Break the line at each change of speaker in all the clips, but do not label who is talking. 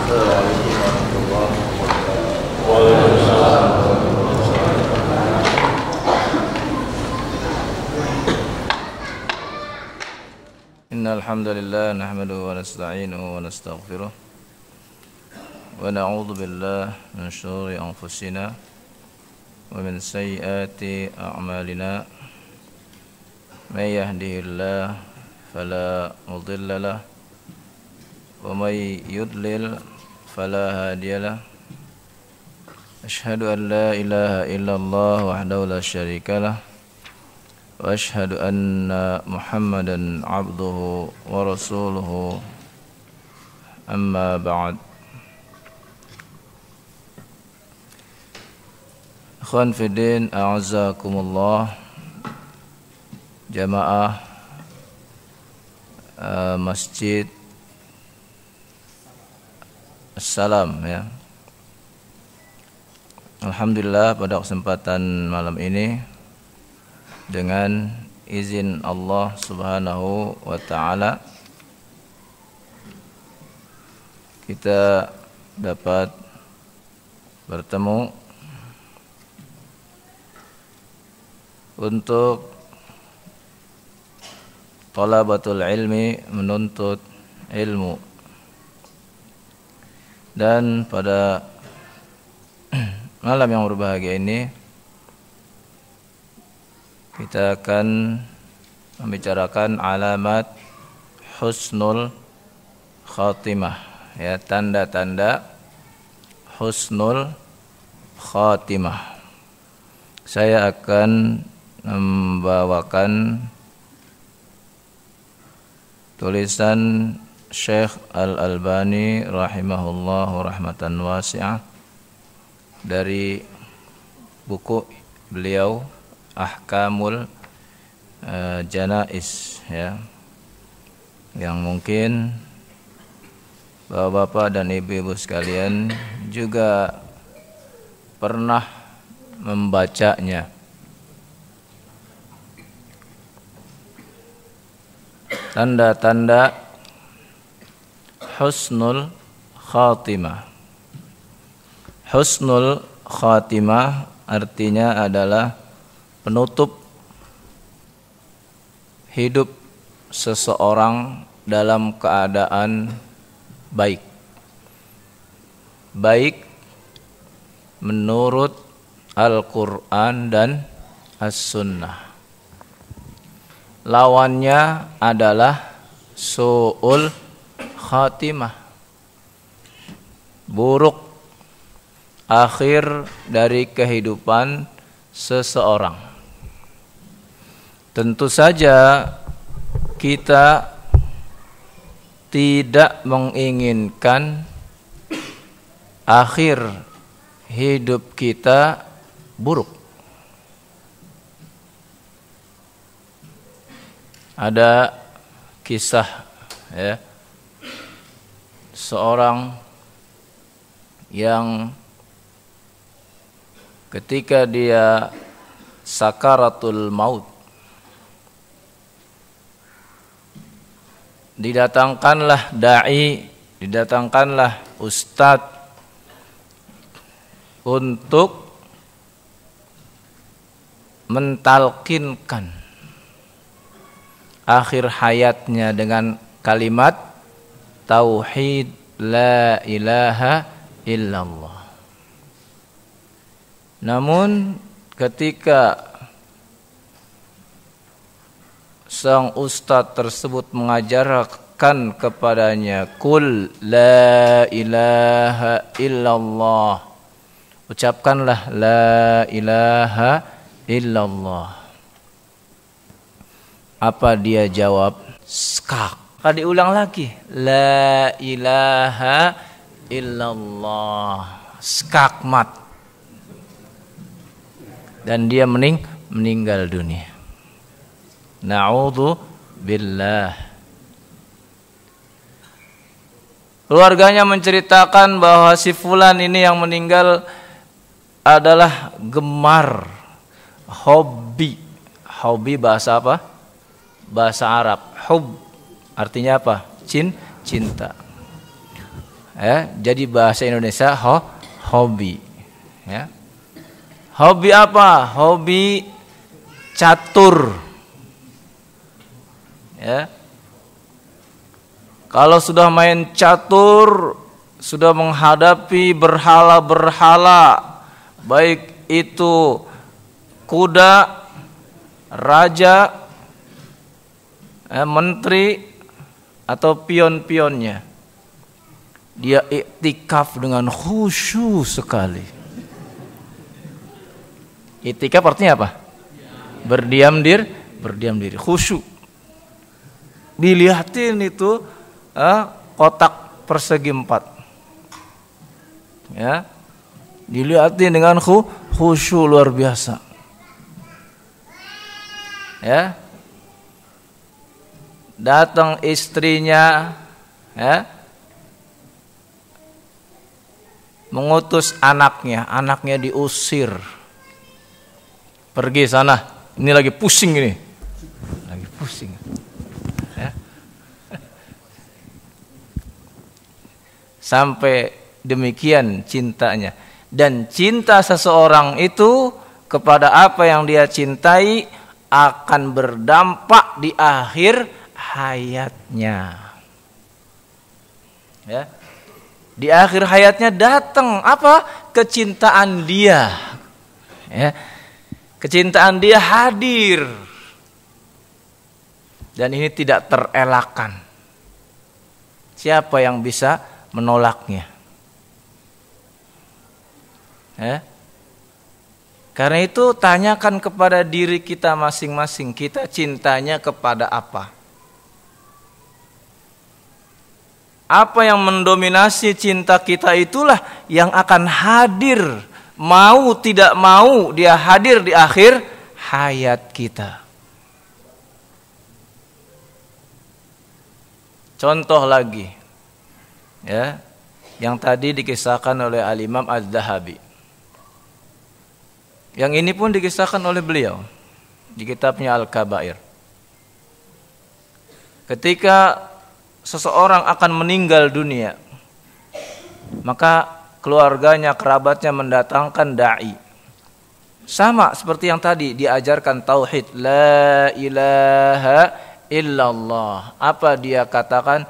Assalamualaikum warahmatullahi wabarakatuh.
Waalaikumsalam.
Innal hamdalillah nahmaduhu wa nasta'inuhu wa nastaghfiruh wa na'udzu billahi min shururi anfusina wa min sayyiati a'malina. May yahdihillahu fala mudilla lahu wa may yudlil fala hadiya lahu. Asyhadu an la ilaha illallah wahdahu la syarika lahu wa asyhadu anna Muhammadan abduhu wa rasuluhu. Amma ba'd. Ikhwan fiddin, a'azzakumullah, jamaah Masjid Assalam ya. Alhamdulillah pada kesempatan malam ini dengan izin Allah Subhanahu wa taala kita dapat bertemu untuk talabatul ilmi, menuntut ilmu. Dan pada malam yang berbahagia ini kita akan membicarakan alamat husnul khatimah ya, tanda-tanda husnul khatimah. Saya akan membawakan tulisan Syekh Al-Albani rahimahullahu rahmatan wasi'ah dari buku beliau Ahkamul Janais ya, yang mungkin bapak-bapak dan ibu-ibu sekalian juga pernah membacanya. Tanda-tanda husnul khatimah. Husnul khatimah artinya adalah penutup hidup seseorang dalam keadaan baik. Baik menurut Al-Quran dan As-Sunnah. Lawannya adalah su'ul khatimah, buruk akhir dari kehidupan seseorang. Tentu saja kita tidak menginginkan akhir hidup kita buruk. Ada kisah ya, seorang yang ketika dia sakaratul maut didatangkanlah dai, didatangkanlah ustadz untuk mentalkinkan akhir hayatnya dengan kalimat tauhid la ilaha illallah. Namun ketika sang ustadz tersebut mengajarkan kepadanya kul la ilaha illallah, ucapkanlah la ilaha illallah. Apa dia jawab? Skak. Kalau diulang lagi, la ilaha illallah. Skakmat. Dan dia meninggal dunia. Na'udzu billah. Keluarganya menceritakan bahwa si fulan ini yang meninggal adalah gemar, hobi. Hobi bahasa apa? Bahasa Arab. Hub artinya apa? Cinta. Ya, jadi bahasa Indonesia hobi. Ya. Hobi apa? Hobi catur. Ya. Kalau sudah main catur, sudah menghadapi berhala-berhala, baik itu kuda, raja, menteri, atau pion-pionnya, dia iktikaf dengan khusyuk sekali. Iktikaf artinya apa? Berdiam diri, khusyuk. Dilihatin itu kotak persegi 4, ya, dilihatin dengan khusyuk luar biasa, ya. Datang istrinya, ya, mengutus anaknya diusir, pergi sana, ini lagi pusing ini, ya. Sampai demikian cintanya. Dan cinta seseorang itu kepada apa yang dia cintai akan berdampak di akhir hayatnya. Ya. Di akhir hayatnya datang apa? Kecintaan dia. Ya. Kecintaan dia hadir. Dan ini tidak terelakkan. Siapa yang bisa menolaknya? Ya. Karena itu tanyakan kepada diri kita masing-masing, kita cintanya kepada apa? Apa yang mendominasi cinta kita itulah yang akan hadir, mau tidak mau dia hadir di akhir hayat kita. Contoh lagi, ya, yang tadi dikisahkan oleh Al-Imam Az-Zahabi. Yang ini pun dikisahkan oleh beliau di kitabnya Al-Kabair. Ketika seseorang akan meninggal dunia, maka keluarganya, kerabatnya mendatangkan da'i. Sama seperti yang tadi diajarkan tauhid, la ilaha illallah. Apa dia katakan?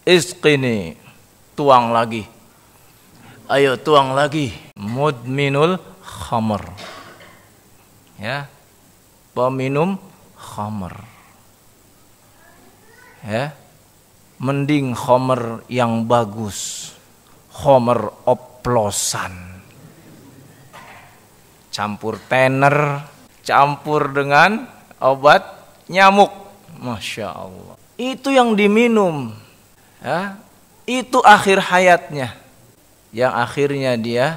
Isqini, tuang lagi. Ayo tuang lagi. Mudminul khamr. Ya. Peminum khamr. Ya. Mending khamr yang bagus. Khamr oplosan. Campur tener, campur dengan obat nyamuk. Masya Allah. Itu yang diminum. Ya. Itu akhir hayatnya. Yang akhirnya dia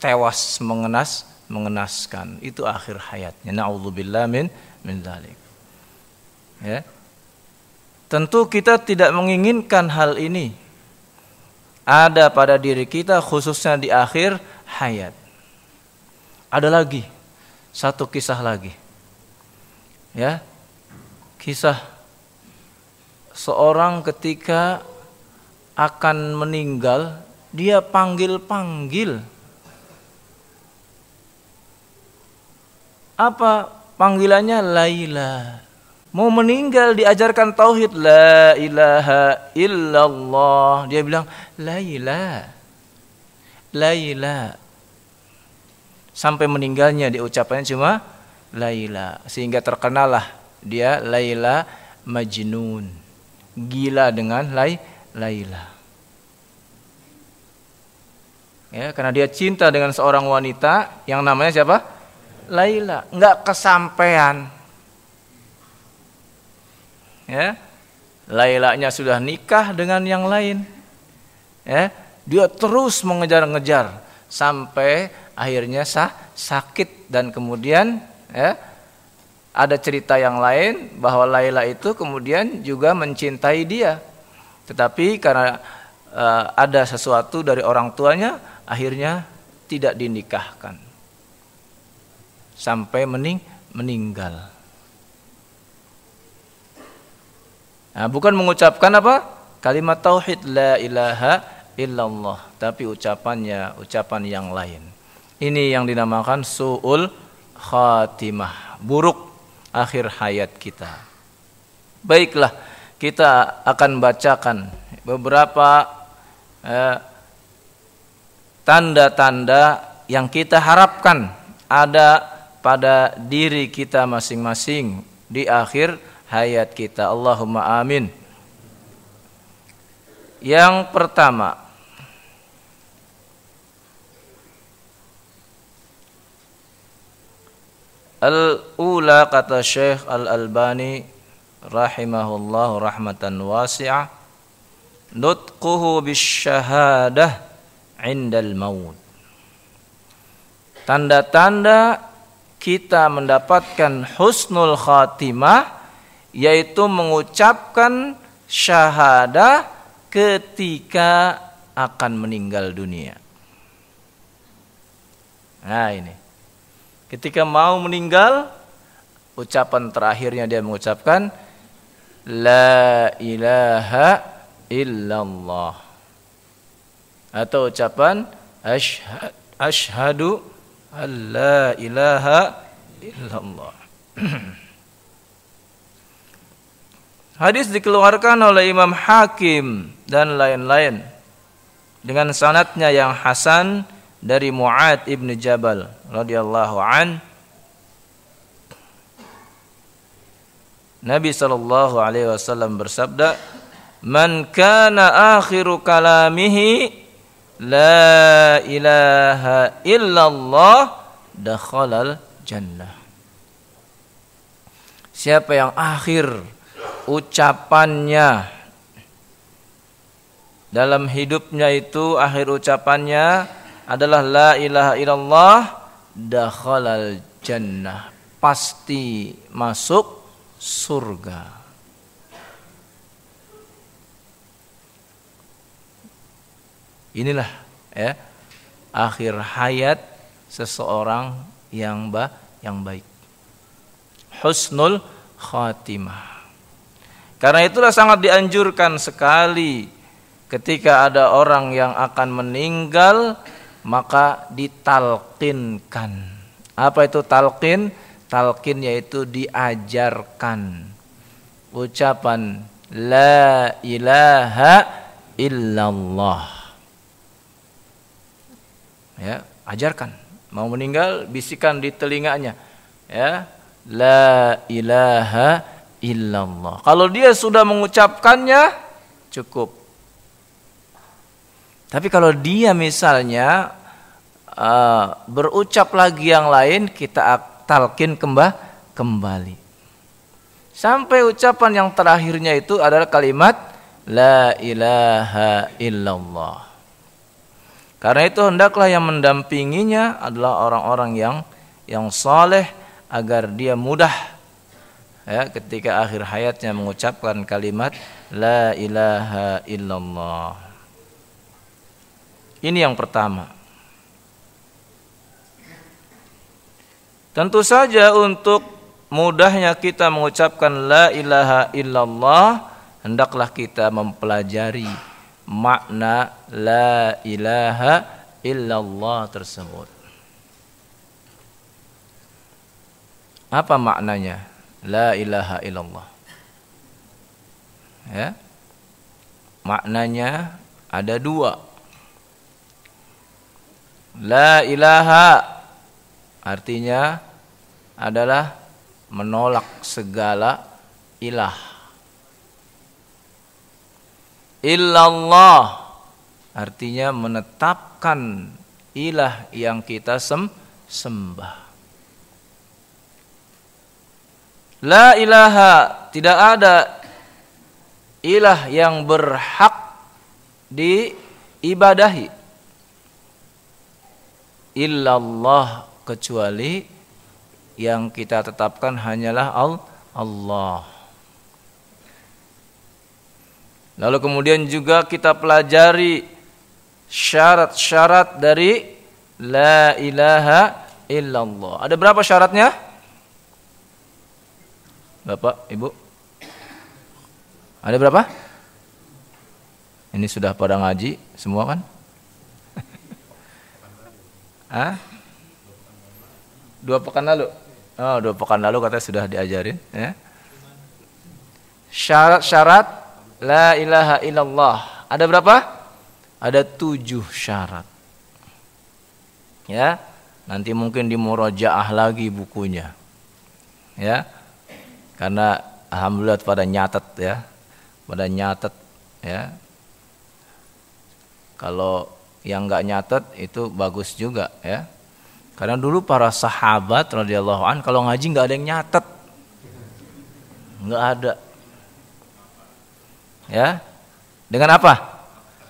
tewas mengenaskan. Itu akhir hayatnya. Na'udzubillah min dzalik. Ya. Tentu kita tidak menginginkan hal ini ada pada diri kita, khususnya di akhir hayat. Ada lagi satu kisah lagi. Ya. Kisah seorang ketika akan meninggal, dia panggil-panggil. Apa panggilannya? Laila. Mau meninggal diajarkan tauhid, la ilaha illallah. Dia bilang Laila. Laila. Sampai meninggalnya diucapkannya cuma Laila, sehingga terkenalah dia Laila Majnun. Gila dengan Laila. Ya, karena dia cinta dengan seorang wanita yang namanya siapa? Laila. Enggak kesampean. Ya. Lailanya sudah nikah dengan yang lain. Ya, dia terus mengejar-ngejar sampai akhirnya sakit, dan kemudian ya, ada cerita yang lain bahwa Laila itu kemudian juga mencintai dia. Tetapi karena ada sesuatu dari orang tuanya, akhirnya tidak dinikahkan sampai meninggal. Nah, bukan mengucapkan apa? kalimat tauhid la ilaha illallah, tapi ucapannya ucapan yang lain. Ini yang dinamakan su'ul khatimah, buruk akhir hayat kita. Baiklah, kita akan bacakan beberapa tanda-tanda yang kita harapkan ada pada diri kita masing-masing di akhir hayat kita. Allahumma amin. Yang pertama, al-ula, kata Syekh Al-Albani rahimahullah rahmatan wasi'ah, nutquhu bisyahadah indal maut. Tanda-tanda kita mendapatkan husnul khatimah yaitu mengucapkan syahadah ketika akan meninggal dunia. Nah ini, ketika mau meninggal, ucapan terakhirnya dia mengucapkan la ilaha illallah, atau ucapan asyhadu an la ilaha illallah. Hadis dikeluarkan oleh Imam Hakim dan lain-lain dengan sanadnya yang hasan dari Mu'adz ibn Jabal radhiyallahu an. Nabi sallallahu alaihi wasallam bersabda, "Man kana akhiru kalamihi la ilaha illallah dakhalal jannah." Siapa yang akhir ucapannya dalam hidupnya itu, akhir ucapannya adalah la ilaha illallah, dakhalal jannah, pasti masuk surga. Inilah ya akhir hayat seseorang yang baik, husnul khatimah. Karena itulah sangat dianjurkan sekali ketika ada orang yang akan meninggal, maka ditalqinkan. Apa itu talqin? Talqin yaitu diajarkan ucapan la ilaha illallah. Ya, ajarkan. Mau meninggal, bisikan di telinganya. Ya, la ilaha illallah. Kalau dia sudah mengucapkannya, cukup. Tapi kalau dia misalnya berucap lagi yang lain, kita talqin kembali. Sampai ucapan yang terakhirnya itu adalah kalimat la ilaha illallah. Karena itu hendaklah yang mendampinginya adalah orang-orang yang saleh, agar dia mudah ya ketika akhir hayatnya mengucapkan kalimat la ilaha illallah. Ini yang pertama. Tentu saja untuk mudahnya kita mengucapkan la ilaha illallah, hendaklah kita mempelajari makna la ilaha illallah tersebut. Apa maknanya la ilaha illallah? Ya. Maknanya ada dua. La ilaha artinya adalah menolak segala ilah. Illallah artinya menetapkan ilah yang kita sembah. La ilaha, tidak ada ilah yang berhak diibadahi illallah, kecuali yang kita tetapkan hanyalah Allah. Lalu kemudian juga kita pelajari syarat-syarat dari la ilaha illallah. Ada berapa syaratnya? Bapak, Ibu? Ada berapa? Ini sudah pada ngaji semua kan? Hah? 2 pekan lalu? Oh, 2 pekan lalu katanya sudah diajarin. Ya. Syarat-syarat la ilaha illallah. Ada berapa? Ada 7 syarat. Ya, nanti mungkin dimurojaah lagi bukunya. Ya, karena alhamdulillah pada nyatet ya. Pada nyatet ya. Kalau yang enggak nyatet itu bagus juga ya. Karena dulu para sahabat radhiyallahu an kalau ngaji enggak ada yang nyatet. Enggak ada. Ya. Dengan apa?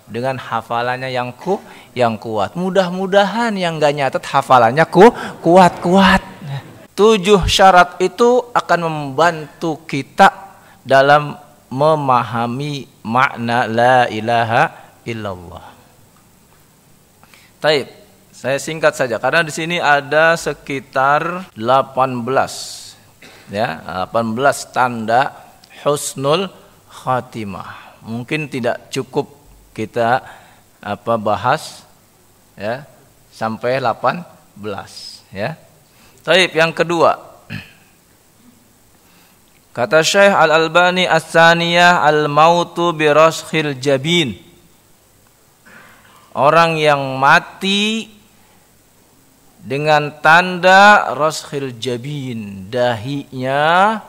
Dengan hafalannya yang kuat. Mudah-mudahan yang enggak nyatet hafalannya kuat-kuat. 7 syarat itu akan membantu kita dalam memahami makna la ilaha illallah. Taib, saya singkat saja karena di sini ada sekitar 18 ya, 18 tanda husnul khatimah. Mungkin tidak cukup kita bahas ya sampai 18 ya. Taib, yang kedua. Kata Syekh Al-Albani As-Saniyah al-mautu bi raskhil jabin. Orang yang mati dengan tanda raskhil jabin, dahinya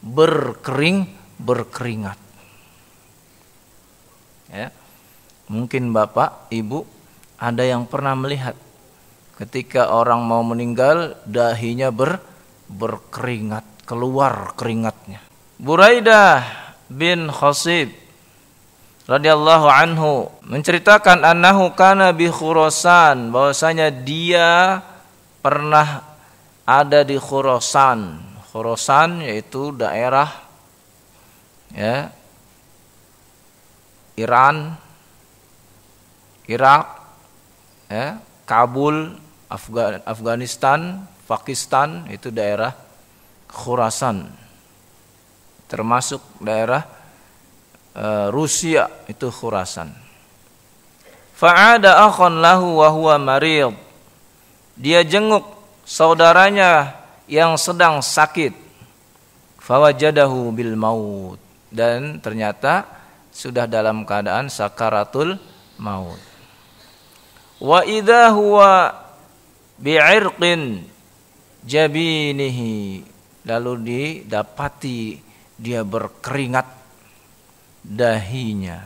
berkeringat. Ya. Mungkin Bapak, Ibu ada yang pernah melihat ketika orang mau meninggal dahinya berkeringat, keluar keringatnya. Buraidah bin Khasib radhiyallahu anhu menceritakan annahu kana bi Khurasan, bahwasanya dia pernah ada di Khurasan. Khurasan yaitu daerah ya Iran, Irak, ya, Kabul, Afghanistan, Pakistan, itu daerah Khurasan. Termasuk daerah Rusia itu Khurasan. Fa'ada akhon lahu wa huwa marid. Dia jenguk saudaranya yang sedang sakit. Fawajadahu bil maut, dan ternyata sudah dalam keadaan sakaratul maut. Wa idza huwa bi'irqin jabinihi, lalu didapati dia berkeringat dahinya.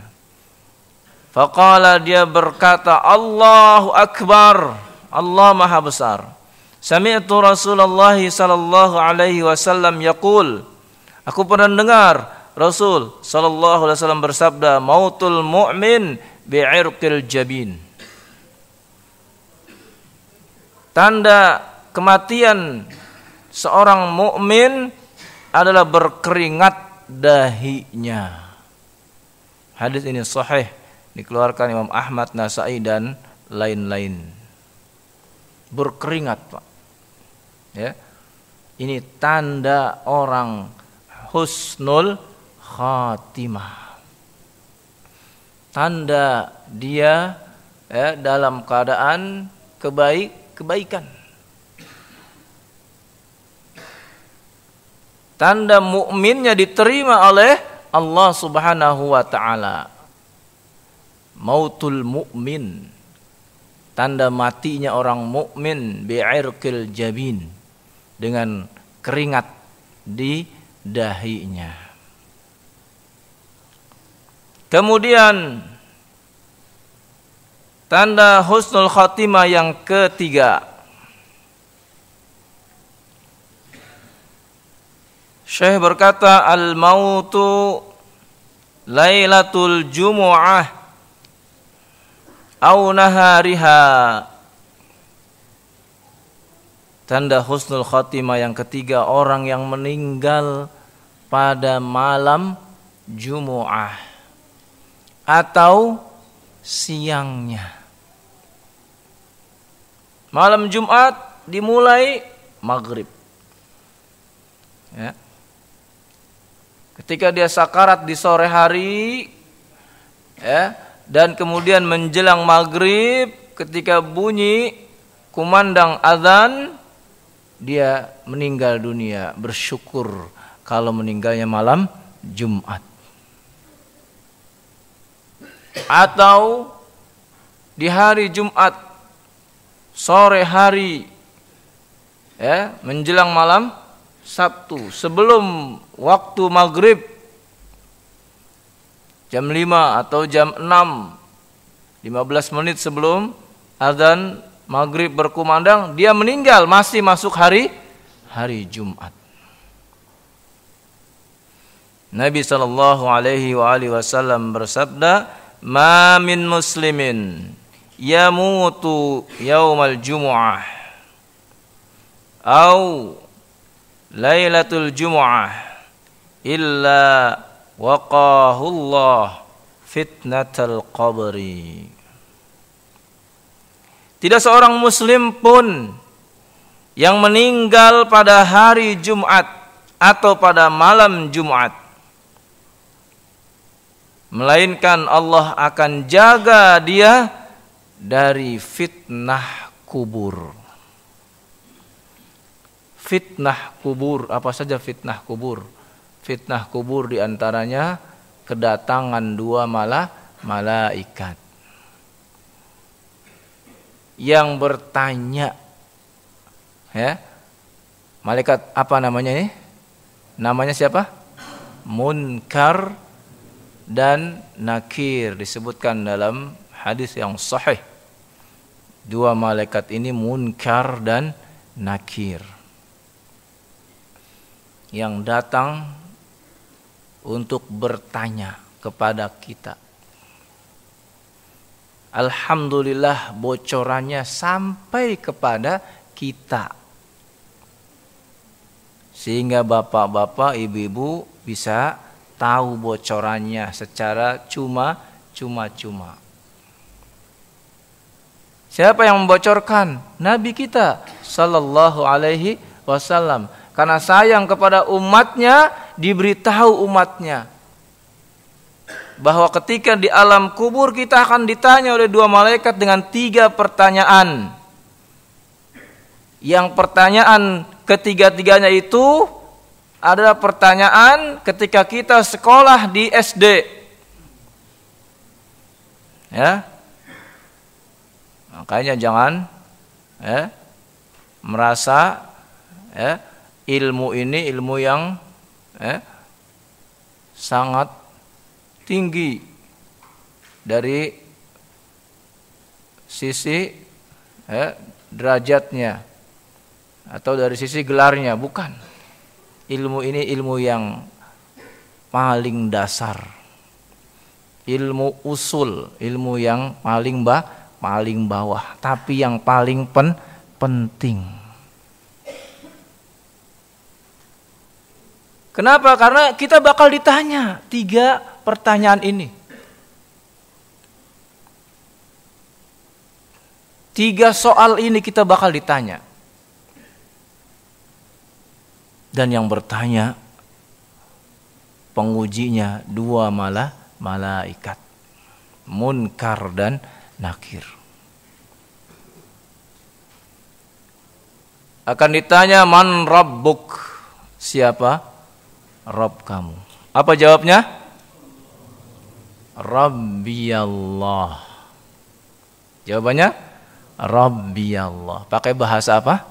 Faqala, dia berkata, Allahu Akbar, Allah Maha Besar. Sami'tu Rasulullah sallallahu alaihi wasallam yaqul, aku pernah dengar Rasul sallallahu alaihi wasallam bersabda, mautul mu'min bi'irqil jabin. Tanda kematian seorang mukmin adalah berkeringat dahinya. Hadis ini sahih, dikeluarkan Imam Ahmad, Nasai dan lain-lain. Berkeringat, Pak. Ya. Ini tanda orang husnul khatimah. Tanda dia dalam keadaan kebaikan. Tanda mukminnya diterima oleh Allah Subhanahu wa ta'ala. Mautul mu'min, tanda matinya orang mukmin, bi'irqil jabin, dengan keringat di dahinya. Kemudian tanda husnul khatimah yang ketiga, Syekh berkata, al-mautu lailatul jumu'ah au nahariha. Tanda husnul khatimah yang ketiga, orang yang meninggal pada malam Jumu'ah atau siangnya. Malam Jumat dimulai maghrib. Ya. Ketika dia sakarat di sore hari, ya, dan kemudian menjelang maghrib ketika bunyi kumandang azan dia meninggal dunia, bersyukur kalau meninggalnya malam Jumat. Atau di hari Jumat sore hari, ya, menjelang malam Sabtu sebelum waktu maghrib jam 5 atau jam 6, 15 menit sebelum azan maghrib berkumandang dia meninggal, masih masuk hari Jumat. Nabi sallallahu alaihi wasallam bersabda, "Ma min muslimin yamutu yaumal jumu'ah au lailatul jumu'ah illa waqahullah fitnatal qabri." Tidak seorang muslim pun yang meninggal pada hari Jumat atau pada malam Jumat, melainkan Allah akan jaga dia dari fitnah kubur. Fitnah kubur, apa saja fitnah kubur? Fitnah kubur diantaranya kedatangan dua malaikat yang bertanya, ya, malaikat apa namanya ini? Namanya siapa? Munkar dan Nakir, disebutkan dalam hadis yang sahih. Dua malaikat ini Munkar dan Nakir yang datang untuk bertanya kepada kita. Alhamdulillah bocorannya sampai kepada kita, sehingga bapak-bapak, ibu-ibu bisa tahu bocorannya secara cuma-cuma. Siapa yang membocorkan? Nabi kita sallallahu alaihi wasallam. Karena sayang kepada umatnya, diberitahu umatnya bahwa ketika di alam kubur kita akan ditanya oleh dua malaikat dengan 3 pertanyaan. Yang pertanyaan ketiga-tiganya itu adalah pertanyaan ketika kita sekolah di SD. Ya. Makanya jangan merasa ilmu ini ilmu yang sangat tinggi dari sisi derajatnya atau dari sisi gelarnya, bukan. Ilmu ini ilmu yang paling dasar, ilmu usul, ilmu yang paling bawah, tapi yang paling penting. Kenapa? Karena kita bakal ditanya 3 pertanyaan ini. 3 soal ini kita bakal ditanya. Dan yang bertanya pengujinya 2 malaikat, Munkar dan Nakir. Akan ditanya, man rabbuk, siapa Rabb kamu? Apa jawabnya? Rabbiyallah. Jawabannya Rabbiyallah. Pakai bahasa apa?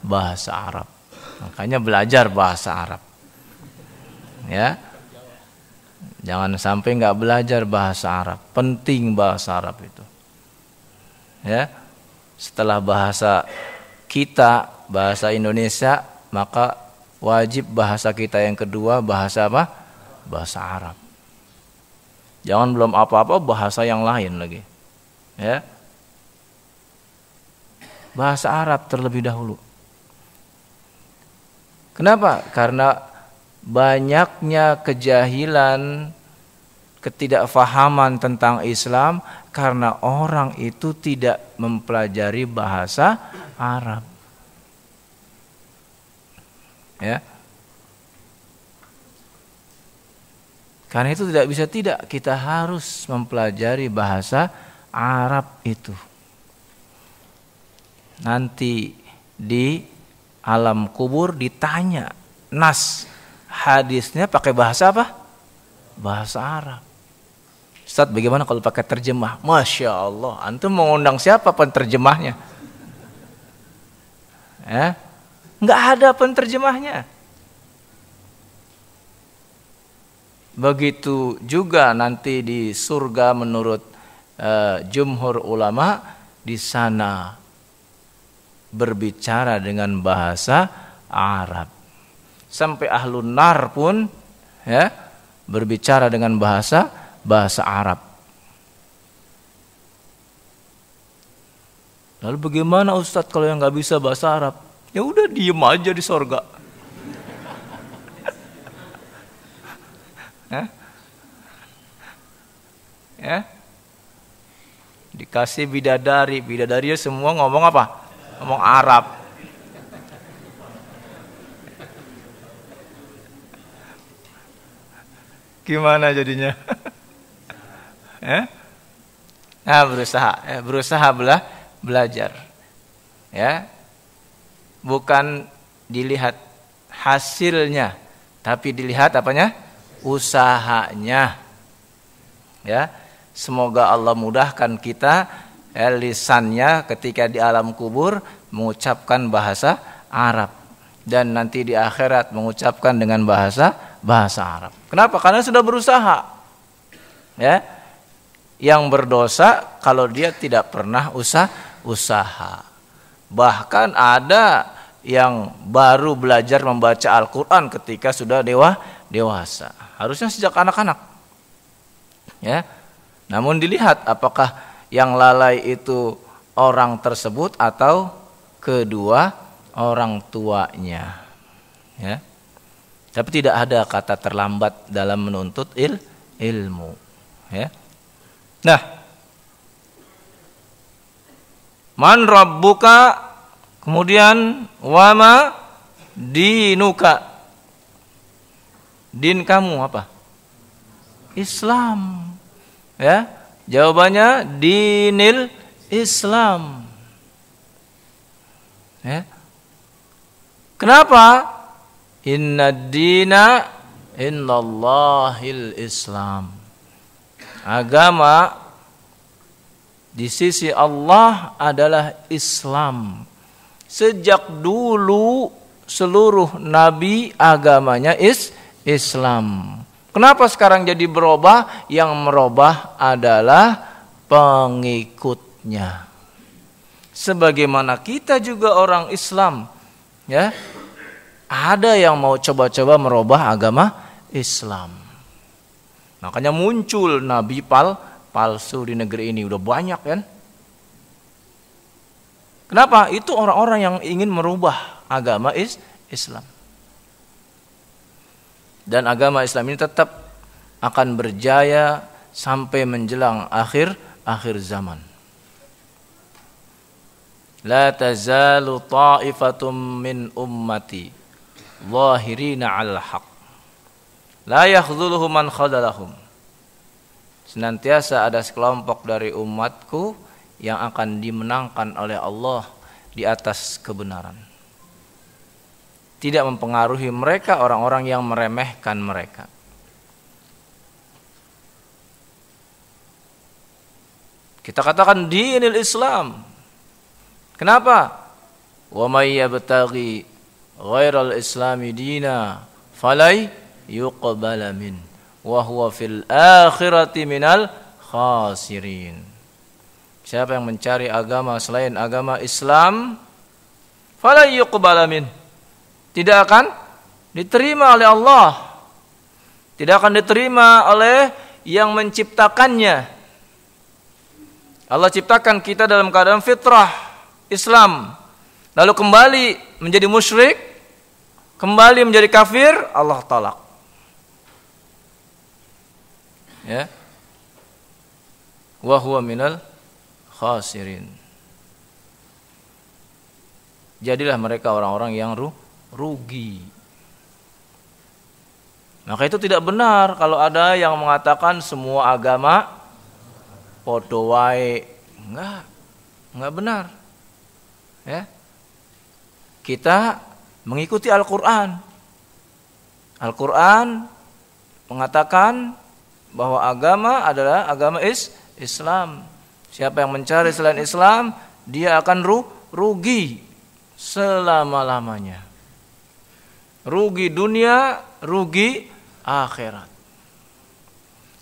Bahasa Arab. Makanya belajar bahasa Arab. Ya. Jangan sampai enggak belajar bahasa Arab. Penting bahasa Arab itu. Ya. Setelah bahasa kita, bahasa Indonesia, maka wajib bahasa kita yang kedua bahasa apa? Bahasa Arab. Jangan belum apa-apa bahasa yang lain lagi. Ya. Bahasa Arab terlebih dahulu. Kenapa? Karena banyaknya kejahilan, ketidakfahaman tentang Islam karena orang itu tidak mempelajari bahasa Arab. Ya. Karena itu tidak bisa tidak, kita harus mempelajari bahasa Arab itu. Nanti di alam kubur ditanya, nas hadisnya pakai bahasa apa? Bahasa Arab. Ustaz, bagaimana kalau pakai terjemah? Masya Allah, antum mengundang siapa penterjemahnya? Ya, nggak ada penterjemahnya. Begitu juga nanti di surga menurut jumhur ulama, di sana berbicara dengan bahasa Arab. Sampai ahlun nar pun ya berbicara dengan bahasa Arab. Lalu bagaimana Ustadz kalau yang nggak bisa bahasa Arab? Ya udah diem aja di sorga. Ya? Dikasih bidadari semua ngomong apa? Ngomong Arab. Gimana jadinya? Nah, berusaha belajar. Ya. Bukan dilihat hasilnya, tapi dilihat apanya? Usahanya. Ya. Semoga Allah mudahkan kita lisannya ketika di alam kubur mengucapkan bahasa Arab dan nanti di akhirat mengucapkan dengan bahasa Arab. Kenapa? Karena sudah berusaha. Ya. Yang berdosa kalau dia tidak pernah usaha. Bahkan ada yang baru belajar membaca Al-Qur'an ketika sudah dewasa. Harusnya sejak anak-anak. Ya. Namun dilihat apakah yang lalai itu orang tersebut atau kedua orang tuanya. Ya. Tapi tidak ada kata terlambat dalam menuntut ilmu. Ya. Nah, man rabbuka, kemudian wama dinuka. Din kamu apa? Islam. Ya, jawabannya dinil Islam. Ya. Kenapa? Inna dina innallahil Islam. Agama di sisi Allah adalah Islam. Sejak dulu seluruh nabi agamanya Islam. Kenapa sekarang jadi berubah? Yang merubah adalah pengikutnya. Sebagaimana kita juga orang Islam, ya. Ada yang mau coba-coba merubah agama Islam. Makanya muncul nabi palsu di negeri ini udah banyak kan? Kenapa? Itu orang-orang yang ingin merubah agama Islam. Dan agama Islam ini tetap akan berjaya sampai menjelang akhir zaman. La tazalu ta'ifatum min ummati zahirina 'alal haqq la yakhdhuluhum man khadalahum. Senantiasa ada sekelompok dari umatku yang akan dimenangkan oleh Allah di atas kebenaran. Tidak mempengaruhi mereka orang-orang yang meremehkan mereka. Kita katakan dinil Islam. Kenapa? Wa may yabtaghi ghairal islami dina falai yuqbala min wa huwa fil akhirati minal khasirin. Siapa yang mencari agama selain agama Islam, falai yuqbala min, tidak akan diterima oleh Allah. Tidak akan diterima oleh yang menciptakannya. Allah ciptakan kita dalam keadaan fitrah Islam, lalu kembali menjadi musyrik, kembali menjadi kafir, Allah tolak. Ya. Wa huwa minal khasirin. Jadilah mereka orang-orang yang rugi. Maka itu tidak benar kalau ada yang mengatakan semua agama podo wae. Enggak benar. Ya. Kita mengikuti Al-Qur'an. Al-Qur'an mengatakan bahwa agama adalah agama Islam. Siapa yang mencari selain Islam, dia akan rugi selama-lamanya. Rugi dunia, rugi akhirat.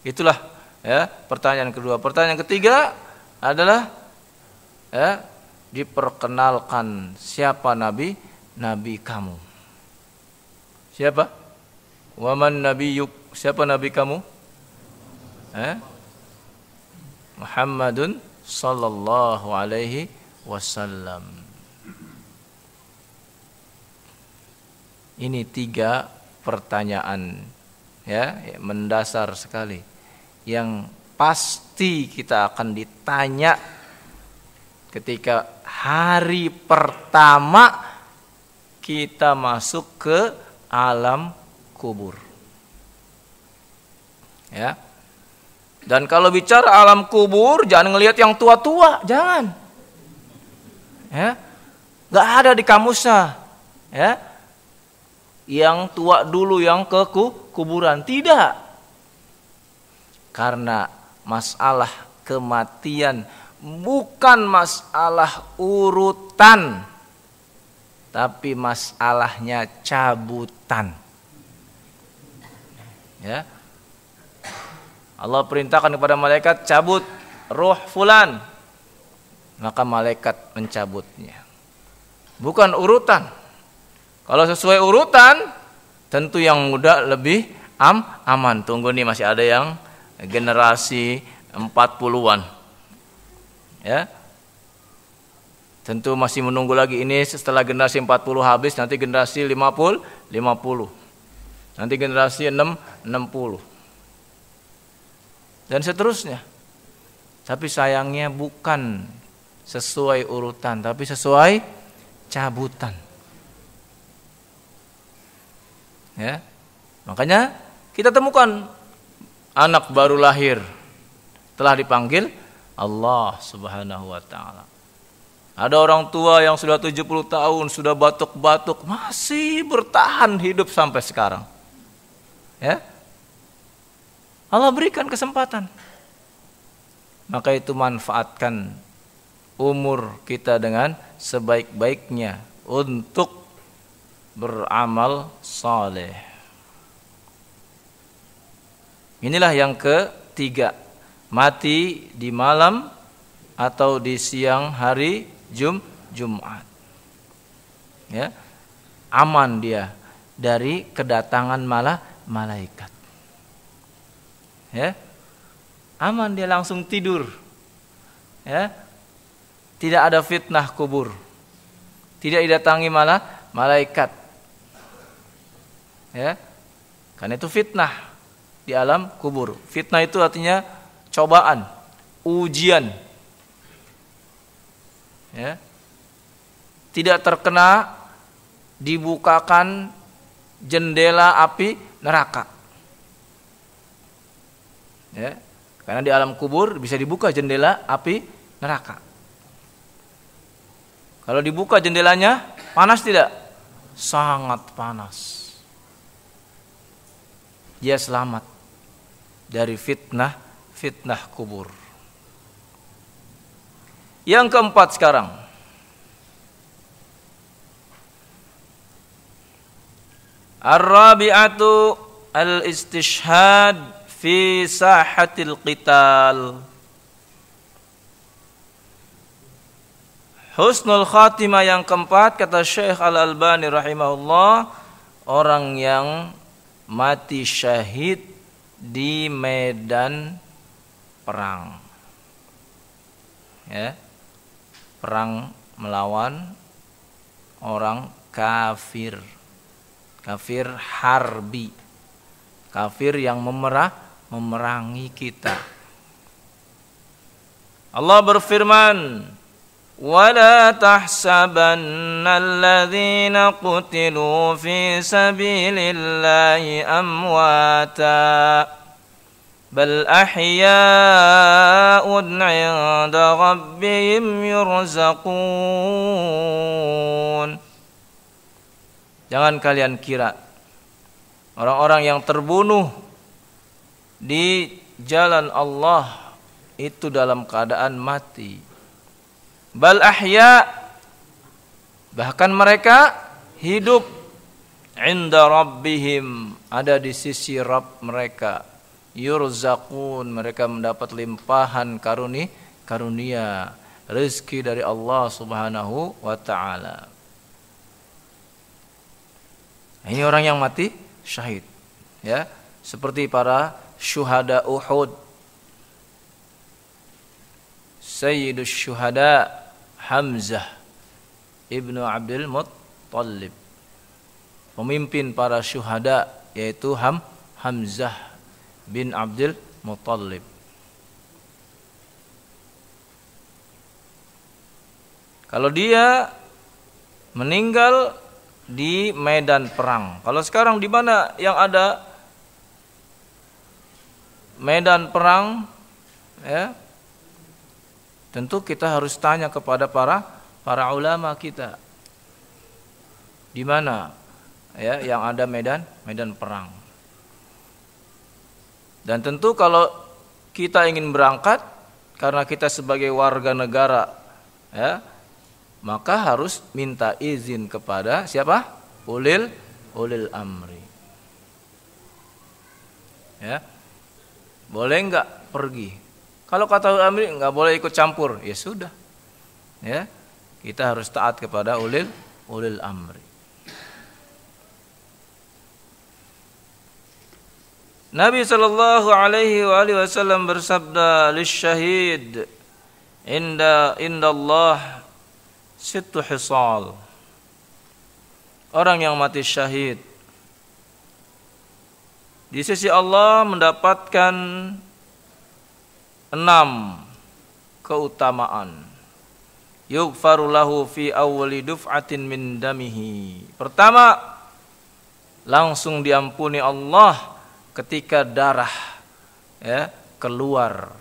Itulah ya pertanyaan kedua. Pertanyaan ketiga adalah ya, diperkenalkan siapa nabi kamu. Siapa? Waman nabiyyuk? Siapa nabi kamu? Muhammadun sallallahu alaihi wasallam. Ini 3 pertanyaan ya, mendasar sekali yang pasti kita akan ditanya ketika hari pertama kita masuk ke alam kubur. Ya. Dan kalau bicara alam kubur jangan ngelihat yang tua-tua, jangan. Ya. Enggak ada di kamusnya. Ya. Yang tua dulu yang ke kuburan, tidak. Karena masalah kematian bukan masalah urutan, tapi masalahnya cabutan. Ya. Allah perintahkan kepada malaikat cabut ruh fulan, maka malaikat mencabutnya. Bukan urutan. Kalau sesuai urutan, tentu yang muda lebih aman. Tunggu nih, masih ada yang generasi 40-an. Ya. Tentu masih menunggu lagi ini setelah generasi 40 habis, nanti generasi 50. Nanti generasi 60. Dan seterusnya. Tapi sayangnya bukan sesuai urutan, tapi sesuai cabutan. Ya. Makanya kita temukan anak baru lahir telah dipanggil Allah Subhanahu wa taala. Ada orang tua yang sudah 70 tahun, sudah batuk-batuk, masih bertahan hidup sampai sekarang. Ya. Allah berikan kesempatan. Maka itu manfaatkan umur kita dengan sebaik-baiknya untuk beramal saleh. Inilah yang ketiga, mati di malam atau di siang hari Jumat. Ya. Aman dia dari kedatangan malaikat. Ya. Aman dia langsung tidur. Ya. Tidak ada fitnah kubur. Tidak didatangi malaikat. Ya. Karena itu fitnah di alam kubur. Fitnah itu artinya cobaan, ujian. Ya. Tidak terkena dibukakan jendela api neraka. Ya. Karena di alam kubur bisa dibuka jendela api neraka. Kalau dibuka jendelanya, panas tidak? Sangat panas. Dia selamat dari fitnah kubur. Yang keempat sekarang, ar-rabi'atu al-istishhad fi sahatil qital. Husnul khatimah yang keempat, kata Syekh Al-Albani rahimahullah, orang yang mati syahid di medan perang. Ya. Perang melawan orang kafir. Kafir harbi. Kafir yang memerangi kita. Allah berfirman, ولا تحسبن الذين قتلوا في سبيل الله أمواتا بل أحياء عند ربهم يرزقون. Jangan kalian kira orang-orang yang terbunuh di jalan Allah itu dalam keadaan mati. Bal ahya, bahkan mereka hidup, inda rabbihim, ada di sisi Rabb mereka, yurzaqun, mereka mendapat limpahan karunia rezeki dari Allah Subhanahu wa taala. Ini orang yang mati syahid, ya, seperti para syuhada Uhud. Sayyidus syuhada Hamzah ibnu Abdul Muttalib, pemimpin para syuhada, yaitu Hamzah bin Abdul Muttalib. Kalau dia meninggal di medan perang, kalau sekarang di mana yang ada medan perang, ya, tentu kita harus tanya kepada para ulama kita, di mana ya yang ada medan perang. Dan tentu kalau kita ingin berangkat karena kita sebagai warga negara, ya, maka harus minta izin kepada siapa? Ulil amri. Ya. Boleh enggak pergi? Kalau kata ulil amri enggak boleh ikut campur, ya sudah. Ya. Kita harus taat kepada ulil amri. Nabi sallallahu alaihi wasallam bersabda, "Lisyahid inda Allah sittu hisal." Orang yang mati syahid di sisi Allah mendapatkan 6 keutamaan. Yughfaru lahu fi awwali duf'atin min damihi. Pertama, langsung diampuni Allah ketika darah, ya, keluar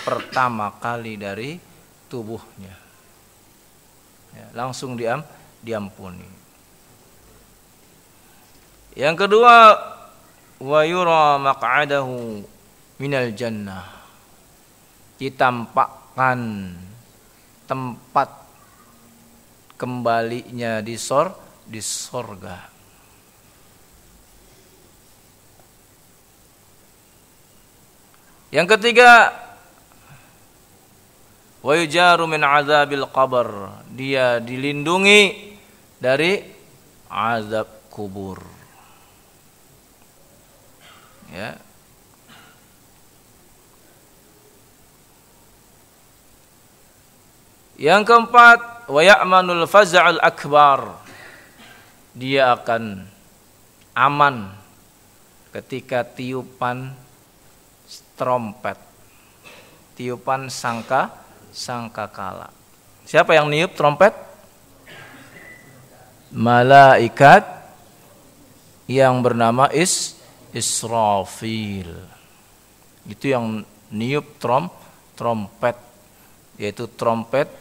pertama kali dari tubuhnya, ya, langsung diampuni. Yang kedua, wa yura maq'adahu minal jannah, ditampakkan tempat kembalinya di sorga. Yang ketiga, wa yujaru min azabil qabr, dia dilindungi dari azab kubur. Ya. Yang keempat, wa ya'manul faza'ul akbar, dia akan aman ketika tiupan trompet, tiupan sangkakala. Siapa yang niup trompet? Malaikat yang bernama Israfil. Itu yang niup trompet, yaitu trompet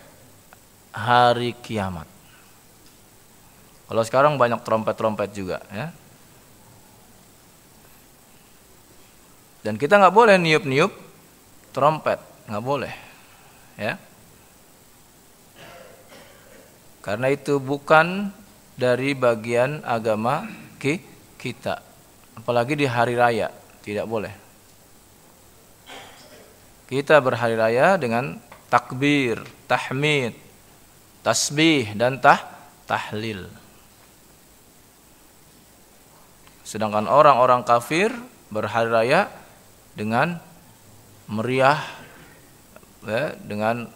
hari kiamat. Kalau sekarang banyak trompet juga, ya. Dan kita nggak boleh niup trompet, nggak boleh, ya. Karena itu bukan dari bagian agama kita. Apalagi di hari raya, tidak boleh. Kita berhari raya dengan takbir, tahmid, tasbih, dan tahlil. Sedangkan orang-orang kafir berhari raya dengan meriah, ya, dengan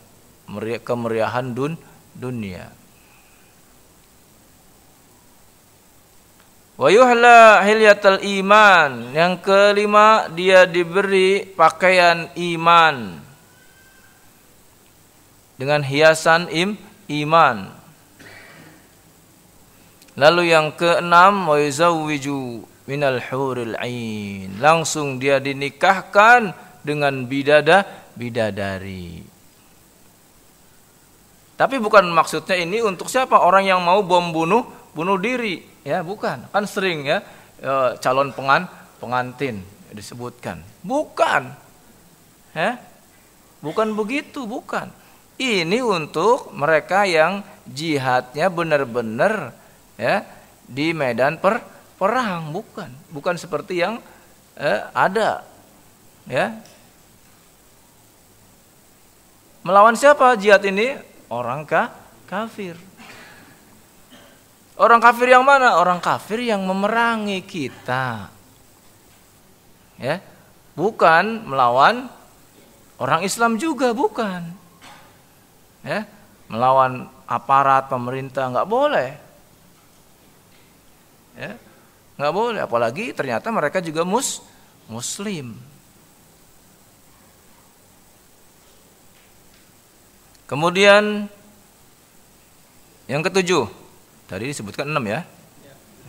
kemeriahan dunia. Wa yuhla hilyatal iman. Yang kelima, dia diberi pakaian iman. dengan hiasan iman. Lalu yang keenam, wa yuzawwiju minal huril ain. Langsung dia dinikahkan dengan bidadari. Tapi bukan maksudnya ini untuk siapa? Orang yang mau bom bunuh diri, ya, bukan. Kan sering ya calon pengantin disebutkan. Bukan. Bukan begitu, bukan. Ini untuk mereka yang jihadnya benar-benar ya di medan perang, bukan seperti yang ada ya. Melawan siapa jihad ini? Orang kafir. Orang kafir yang mana? Orang kafir yang memerangi kita. Ya. Bukan melawan orang Islam juga, bukan. Ya. Melawan aparat pemerintah enggak boleh. Ya, nggak boleh, apalagi ternyata mereka juga muslim. Kemudian yang ketujuh, tadi disebutkan 6 ya.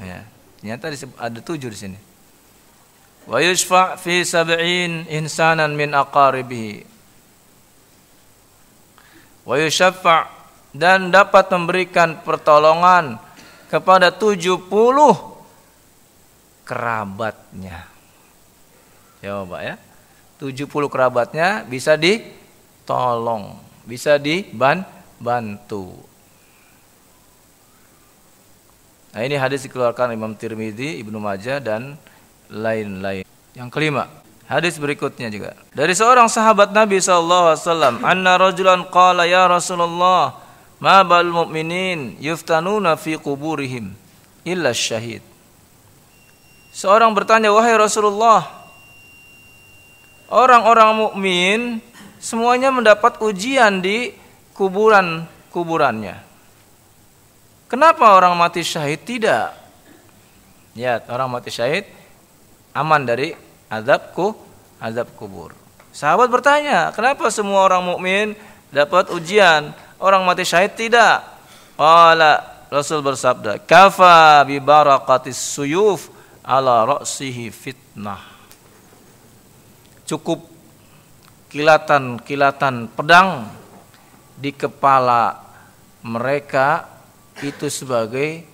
Ya, ternyata ada 7 di sini. Wa yushfa' fi 70 insanan min aqaribihi. Wa yushfa' dan dapat memberikan pertolongan kepada 70 kerabatnya. Ya Pak ya. 70 kerabatnya bisa ditolong, bisa dibantu. Nah, ini hadis dikeluarkan Imam Tirmidzi, Ibnu Majah dan lain-lain. Yang kelima, hadis berikutnya juga dari seorang sahabat Nabi SAW, anna rajulan qala ya Rasulullah, ma bal mu'minin yuftanuna fi quburihim illa syahid. Seorang bertanya, wahai Rasulullah, orang-orang mukmin semuanya mendapat ujian di kuburannya. Kenapa orang mati syahid tidak? Ya, orang mati syahid aman dari azab kubur. Sahabat bertanya, kenapa semua orang mukmin dapat ujian, orang mati syahid tidak? Rasul bersabda, kafa bi barakatis suyuf ala ra'sihi fitnah. Cukup kilatan pedang di kepala mereka itu sebagai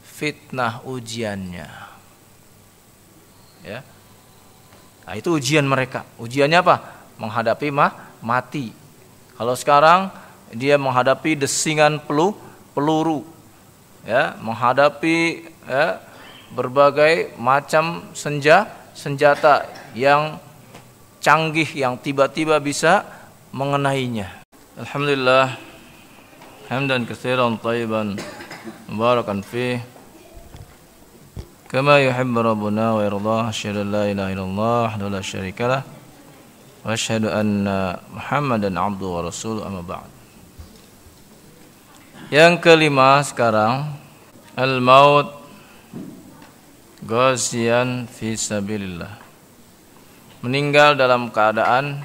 fitnah ujiannya. Ya. Nah, itu ujian mereka. Ujiannya apa? Menghadapi mati. Kalau sekarang dia menghadapi desingan peluru, ya, menghadapi berbagai macam senjata yang canggih yang tiba-tiba bisa mengenainya. Alhamdulillah, hamdan katsiran thayyiban mubarakan fih, kama yuhibbu rabbuna wa yardah. Asyhadu an la ilaha illallah wahdahu la syarikalah wa asyhadu anna Muhammadan abduhu wa rasuluhu, amma ba'd. Yang kelima sekarang, al-maut ghaziyan fi sabilillah. Meninggal dalam keadaan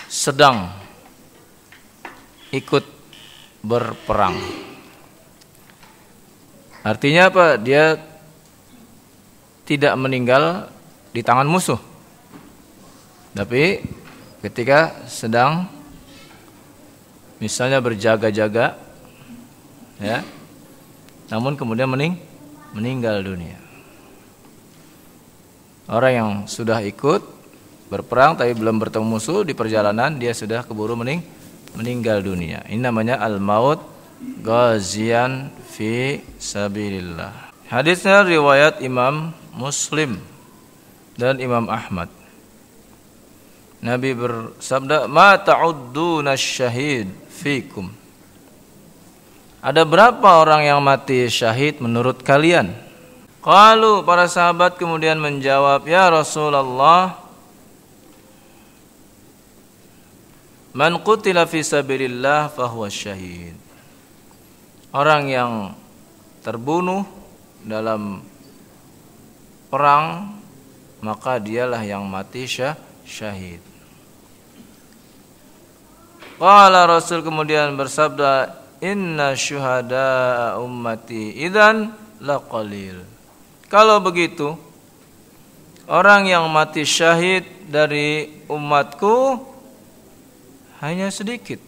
sedang ikut berperang. Artinya apa? Dia tidak meninggal di tangan musuh, tapi ketika sedang misalnya berjaga-jaga, ya, namun kemudian meninggal dunia. Orang yang sudah ikut berperang tapi belum bertemu musuh, di perjalanan dia sudah keburu meninggal dunia. Ini namanya al-maut ghaziyan fi sabilillah. Hadisnya riwayat Imam Muslim dan Imam Ahmad. Nabi bersabda, ma ta'udduna syahid fikum. Ada berapa orang yang mati syahid menurut kalian? Qalu, para sahabat kemudian menjawab, ya Rasulullah, man qutila fi sabilillah fahuwa syahid. Orang yang terbunuh dalam perang, maka dialah yang mati syahid. Qala Rasul kemudian bersabda, inna syuhada ummati idzan laqalil. Kalau begitu, orang yang mati syahid dari umatku hanya sedikit.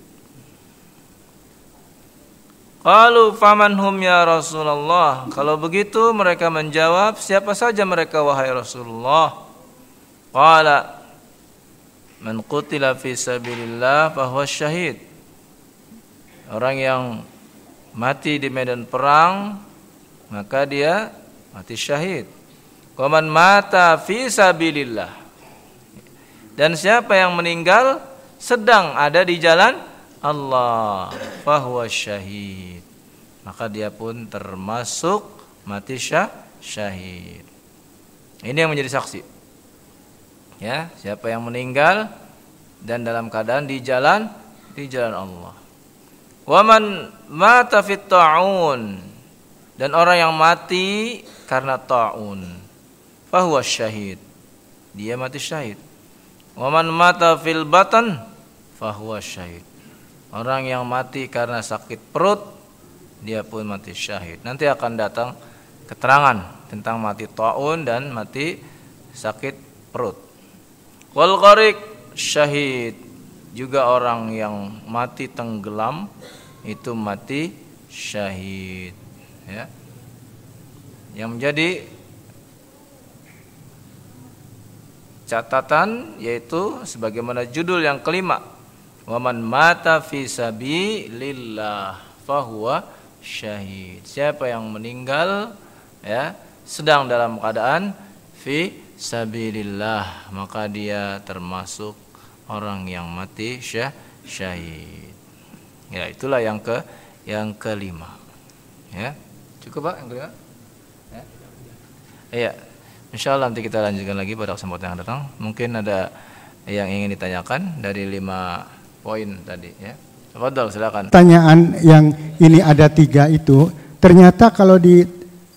Qalu faman hum ya Rasulullah. Kalau begitu mereka menjawab, siapa saja mereka wahai Rasulullah? Qala man qutila fi sabilillah fahuwa syahid. Orang yang mati di medan perang maka dia mati syahid. Wa man mata fi sabilillah. Dan siapa yang meninggal sedang ada di jalan Allah, fahuwa syahid, maka dia pun termasuk mati syahid. Ini yang menjadi saksi. Ya, siapa yang meninggal dan dalam keadaan di jalan Allah. Wa man mata fit ta'un, dan orang yang mati karena ta'un, fahuwa syahid, dia mati syahid. Wa man mata fil batan, fahuwa syahid. Orang yang mati karena sakit perut, dia pun mati syahid. Nanti akan datang keterangan tentang mati ta'un dan mati sakit perut. Wal gharik syahid, juga orang yang mati tenggelam itu mati syahid. Ya. Yang menjadi catatan yaitu sebagaimana judul yang kelima, wa man mata fi sabilillah fahuwa syahid. Siapa yang meninggal ya sedang dalam keadaan fi sabilillah, maka dia termasuk orang yang mati syahid. Ya, itulah yang kelima. Ya. Cukup Pak yang kelima? Ya. Iya. Insyaallah nanti kita lanjutkan lagi pada kesempatan yang datang. Mungkin ada yang ingin ditanyakan dari 5 poin tadi ya. Tafadhol silakan.
Pertanyaan yang ini ada 3 itu, ternyata kalau di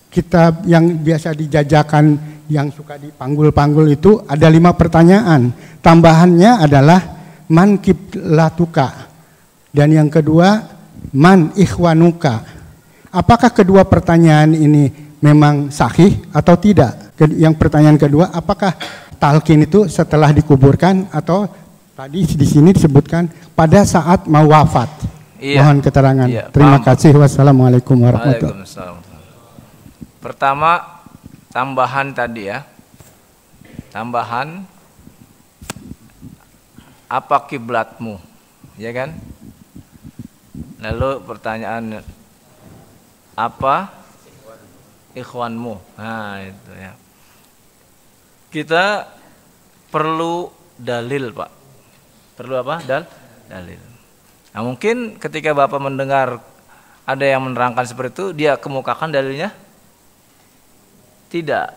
kitab yang biasa dijajakan yang suka dipanggul-panggul itu ada 5 pertanyaan. Tambahannya adalah man kiblatuka. Dan yang kedua man ikhwanuka. Apakah kedua pertanyaan ini memang sahih atau tidak? Yang pertanyaan kedua, apakah talqin itu setelah dikuburkan atau tadi di sini disebutkan pada saat mau wafat? Iya. Mohon keterangan. Iya, terima kasih. Wassalamualaikum warahmatullahi wabarakatuh.
Pertama, tambahan tadi ya. Tambahan apa kiblatmu? Ya kan? Lalu pertanyaan apa ikhwanmu? Nah, itu ya. Kita perlu dalil, Pak. Perlu apa? Dalil. Nah, mungkin ketika Bapak mendengar ada yang menerangkan seperti itu, dia kemukakan dalilnya? Tidak.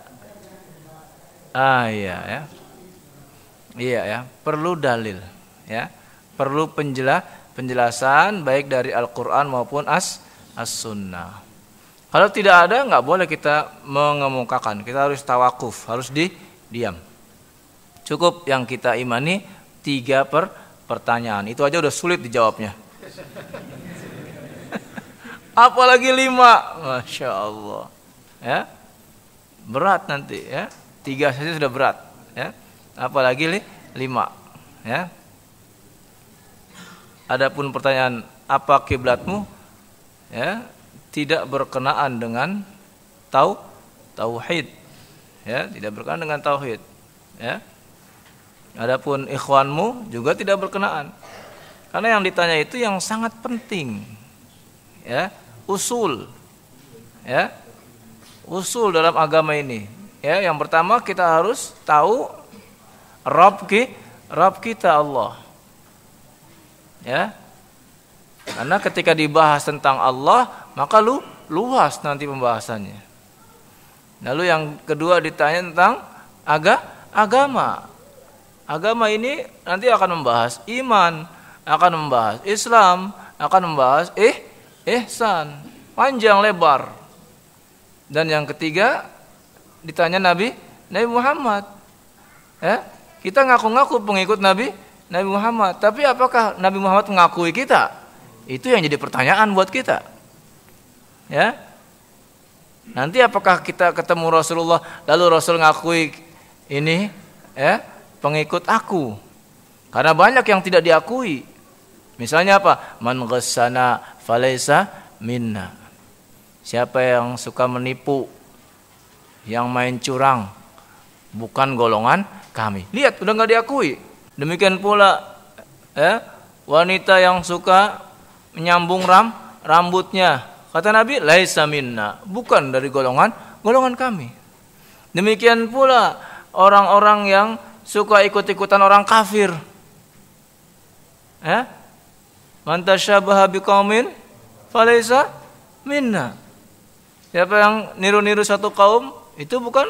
Iya ya. Iya ya, perlu dalil ya. Perlu penjelasan baik dari Al-Qur'an maupun As-Sunnah. Kalau tidak ada, nggak boleh kita mengemukakan. Kita harus tawakuf, harus diam. Cukup yang kita imani 3 pertanyaan. Itu aja udah sulit dijawabnya. Apalagi 5. Masya Allah. Ya. Berat nanti ya. 3 saja sudah berat ya. Apalagi 5 ya. Adapun pertanyaan apa kiblatmu ya, tidak berkenaan dengan tauhid ya, tidak berkenaan dengan tauhid ya. Adapun ikhwanmu juga tidak berkenaan. Karena yang ditanya itu yang sangat penting. Ya, usul. Ya. Usul dalam agama ini. Ya, yang pertama kita harus tahu Rabb kita Allah. Ya. Karena ketika dibahas tentang Allah, maka luas nanti pembahasannya. Lalu yang kedua ditanya tentang agama. Agama ini nanti akan membahas iman, akan membahas Islam, akan membahas ihsan, panjang lebar. Dan yang ketiga ditanya Nabi Muhammad. Ya, kita ngaku-ngaku pengikut Nabi Nabi Muhammad. Tapi apakah Nabi Muhammad mengakui kita? Itu yang jadi pertanyaan buat kita. Ya. Nanti apakah kita ketemu Rasulullah lalu Rasul ngakui ini ya, pengikut aku? Karena banyak yang tidak diakui. Misalnya apa? Man ghassana falaysa minna. Siapa yang suka menipu, yang main curang, bukan golongan kami. Lihat, udah nggak diakui. Demikian pula wanita yang suka menyambung rambutnya. Kata Nabi, laisa minna, bukan dari golongan kami. Demikian pula orang-orang yang suka ikut-ikutan orang kafir. Man tasyabaha biqaumin falaysa minna. Siapa yang niru-niru satu kaum, itu bukan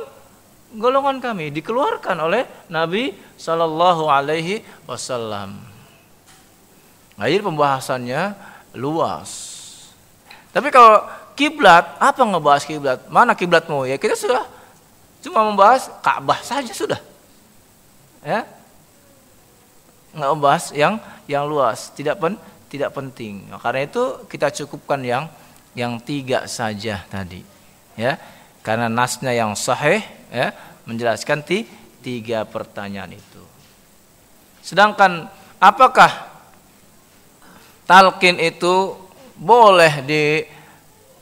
golongan kami, dikeluarkan oleh Nabi sallallahu alaihi wasallam. Akhir pembahasannya luas. Tapi kalau kiblat, apa ngebahas kiblat? Mana kiblatmu? Ya kita sudah cuma membahas Ka'bah saja sudah. Ya. Nggak membahas yang luas, tidak penting. Karena itu kita cukupkan yang 3 saja tadi. Ya. Karena nasnya yang sahih ya, menjelaskan 3 pertanyaan itu. Sedangkan apakah talqin itu boleh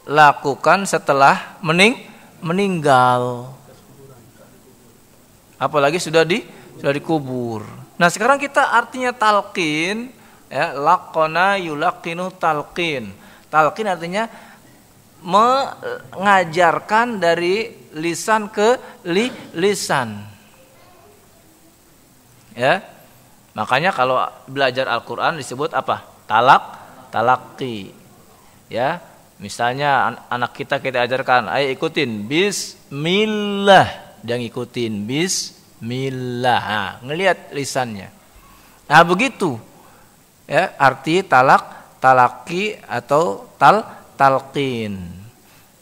dilakukan setelah meninggal? Apalagi sudah dikubur. Nah, sekarang kita artinya talqin ya, laqana yulaqinu talqin. Talqin artinya mengajarkan dari lisan ke lisan. Ya. Makanya kalau belajar Al-Qur'an disebut apa? Talaqi. Ya. Misalnya anak kita ajarkan, ayo ikutin bismillah, dia ngikutin bismillah. Nah, ngelihat lisannya. Nah, begitu. Ya, arti talaqi atau talqin.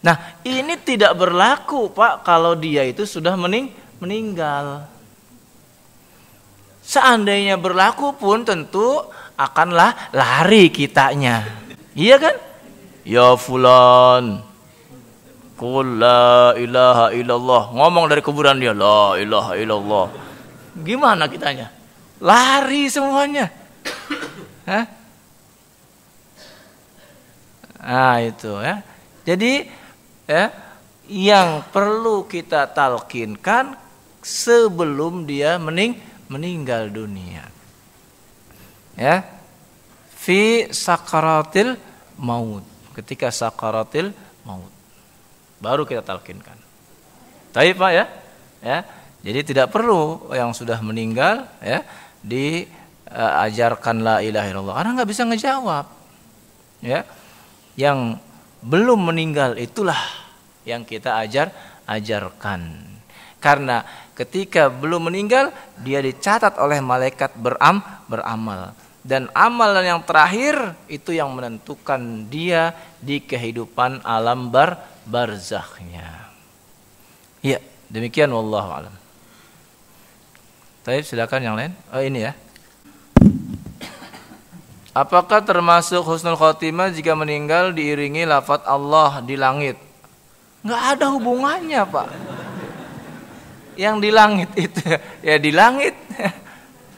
Nah, ini tidak berlaku, Pak, kalau dia itu sudah meninggal. Seandainya berlaku pun tentu akanlah lari kitanya. Iya kan? Ya fulan, qul la ilaha illallah. Ngomong dari kuburan dia, la ilaha illallah. Gimana kitanya? Lari semuanya. Hah? Nah, itu ya. Jadi ya, yang perlu kita talqinkan sebelum dia meninggal dunia. Ya. Fi sakaratil maut. Ketika sakaratil maut. Baru kita talqinkan. Baik, Pak ya. Ya. Jadi tidak perlu yang sudah meninggal ya diajarkan la ilaha illallah karena enggak bisa ngejawab. Ya. Yang belum meninggal itulah yang kita ajarkan. Karena ketika belum meninggal dia dicatat oleh malaikat beramal. Dan amalan yang terakhir itu yang menentukan dia di kehidupan alam barzakhnya. Ya, demikian wallahu alam. Baik, silakan yang lain. Oh, ini ya. Apakah termasuk husnul khotimah jika meninggal diiringi lafaz Allah di langit? Nggak ada hubungannya, Pak. Yang di langit itu ya di langit.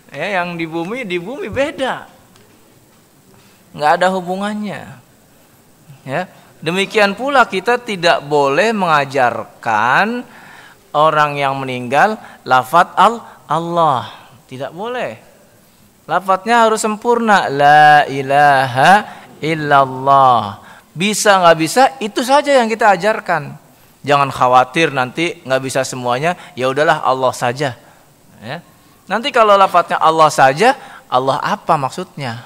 Ya, yang di bumi beda. Nggak ada hubungannya. Ya, demikian pula kita tidak boleh mengajarkan orang yang meninggal lafaz Allah. Tidak boleh. Lafadznya harus sempurna. La ilaha illallah. Bisa nggak bisa, itu saja yang kita ajarkan. Jangan khawatir nanti nggak bisa semuanya. Ya udahlah Allah saja. Ya. Nanti kalau lafadznya Allah saja, Allah apa maksudnya?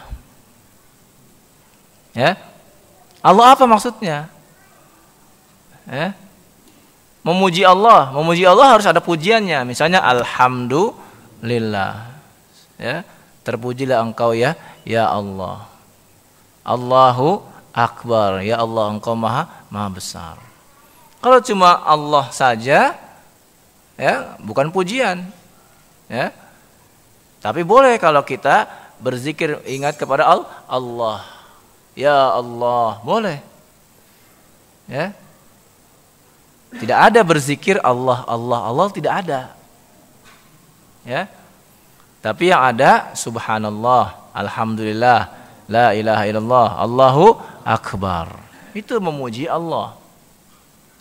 Ya, Allah apa maksudnya? Ya. Memuji Allah harus ada pujiannya. Misalnya alhamdulillah. Ya. Terpujilah engkau ya Allah. Allahu Akbar, ya Allah engkau maha besar. Kalau cuma Allah saja, ya bukan pujian. Ya. Tapi boleh kalau kita berzikir ingat kepada Allah. Ya Allah, boleh. Ya. Tidak ada berzikir Allah tidak ada. Ya. Tapi yang ada subhanallah, alhamdulillah, la ilaha illallah, Allahu akbar. Itu memuji Allah.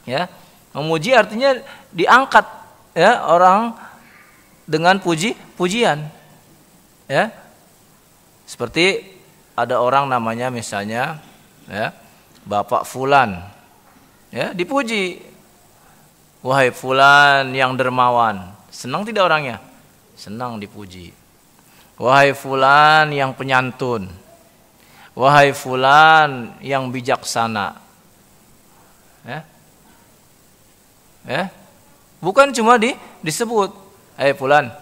Ya. Memuji artinya diangkat ya orang dengan pujian. Ya. Seperti ada orang namanya misalnya ya, Bapak Fulan. Ya, dipuji. Wahai Fulan yang dermawan. Senang tidak orangnya? Senang dipuji. Wahai Fulan yang penyantun. Wahai Fulan yang bijaksana. Ya. Ya. Bukan cuma disebut. Fulan.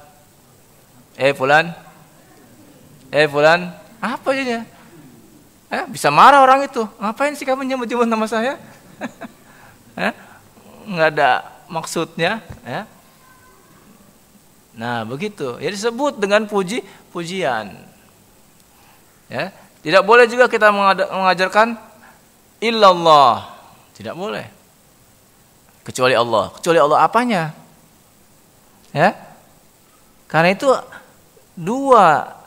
Fulan. Fulan. Apa jadinya? Bisa marah orang itu. Ngapain sih kamu nyebut-nyebut nama saya? Nggak ada maksudnya. Ya. Nah begitu. Ya disebut dengan pujian. Ya. Tidak boleh juga kita mengajarkan illallah. Tidak boleh. Kecuali Allah. Kecuali Allah apanya? Ya. Karena itu dua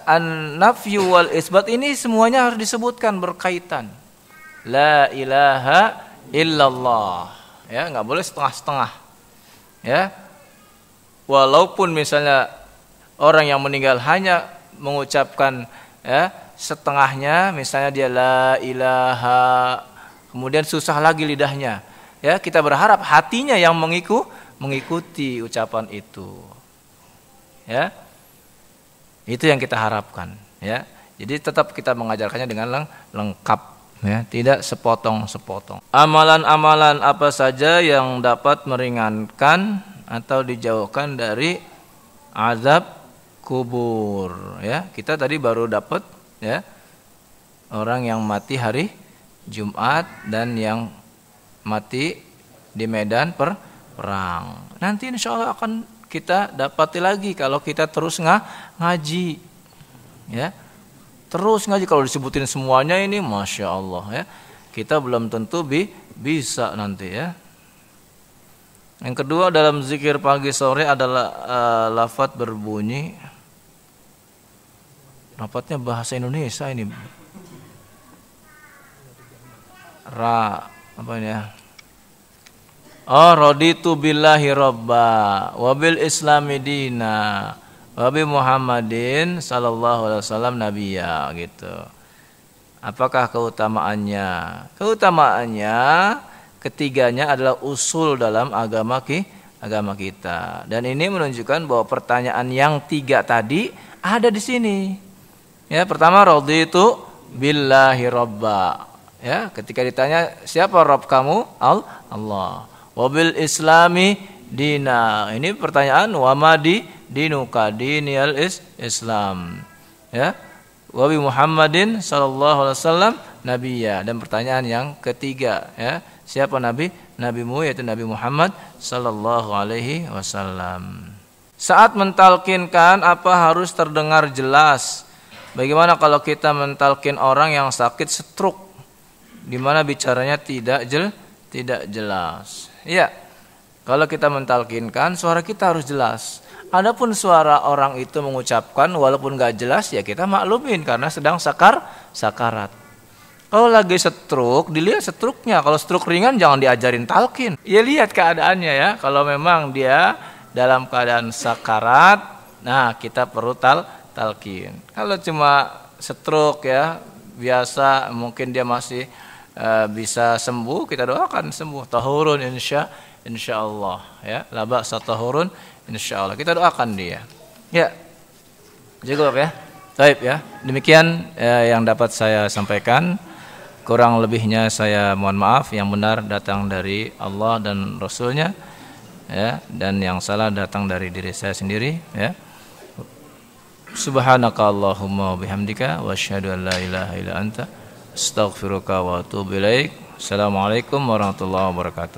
an-nafyu wal isbat ini semuanya harus disebutkan berkaitan. La ilaha illallah. Ya, enggak boleh setengah-setengah. Ya. Walaupun misalnya orang yang meninggal hanya mengucapkan ya setengahnya, misalnya dia la ilaha, kemudian susah lagi lidahnya. Ya, kita berharap hatinya yang mengikuti ucapan itu. Ya. Itu yang kita harapkan, ya. Jadi tetap kita mengajarkannya dengan lengkap, ya, tidak sepotong-sepotong. Amalan-amalan apa saja yang dapat meringankan atau dijauhkan dari azab kubur, ya. Kita tadi baru dapat, ya, orang yang mati hari Jumat dan yang mati di medan perang. Nanti insya Allah akan kita dapati lagi kalau kita terus ngaji, ya, terus ngaji. Kalau disebutin semuanya ini, masya Allah, ya, kita belum tentu bisa nanti, ya. Yang kedua dalam zikir pagi sore adalah lafaz berbunyi, lafaznya bahasa Indonesia ini, apa ini ya? Raditu billahi robba wabil islami dina wabi Muhammadin sallallahu alaihi wasallam nabiyya, gitu. Apakah keutamaannya? Keutamaannya ketiganya adalah usul dalam agama kita. Dan ini menunjukkan bahwa pertanyaan yang tiga tadi ada di sini. Ya, pertama raditu billahi robba. Ya, ketika ditanya siapa Rabb kamu? Allah. Wabil islami dina. Ini pertanyaan wamadi dinuka diniyal Islam. Ya. Wabi Muhammadin sallallahu alaihi wasallam nabiyya. Dan pertanyaan yang ketiga, ya, siapa nabi? Nabimu yaitu Nabi Muhammad sallallahu alaihi wasallam. Saat mentalkinkan apa harus terdengar jelas? Bagaimana kalau kita mentalkin orang yang sakit stroke, di mana bicaranya tidak jelas? Ya, kalau kita mentalkinkan suara kita harus jelas. Adapun suara orang itu mengucapkan walaupun gak jelas, ya kita maklumin karena sedang sakarat. Kalau lagi stroke, dilihat stroke-nya. Kalau stroke ringan jangan diajarin talkin. Ya lihat keadaannya, ya. Kalau memang dia dalam keadaan sakarat, nah kita perlu talkin. Kalau cuma stroke, ya biasa, mungkin dia masih bisa sembuh, kita doakan sembuh. Tahurun insya Allah, ya. La ba'sa tahurun insya Allah. Kita doakan dia. Ya. Cukup, ya. Baik, ya. Demikian yang dapat saya sampaikan. Kurang lebihnya saya mohon maaf. Yang benar datang dari Allah dan Rasulnya, ya. Dan yang salah datang dari diri saya sendiri, ya. Subhanaka Allahumma bihamdika wa asyhadu an la ilaha illa anta astaghfiruka wa atubu ilaik. Assalamualaikum warahmatullahi wabarakatuh.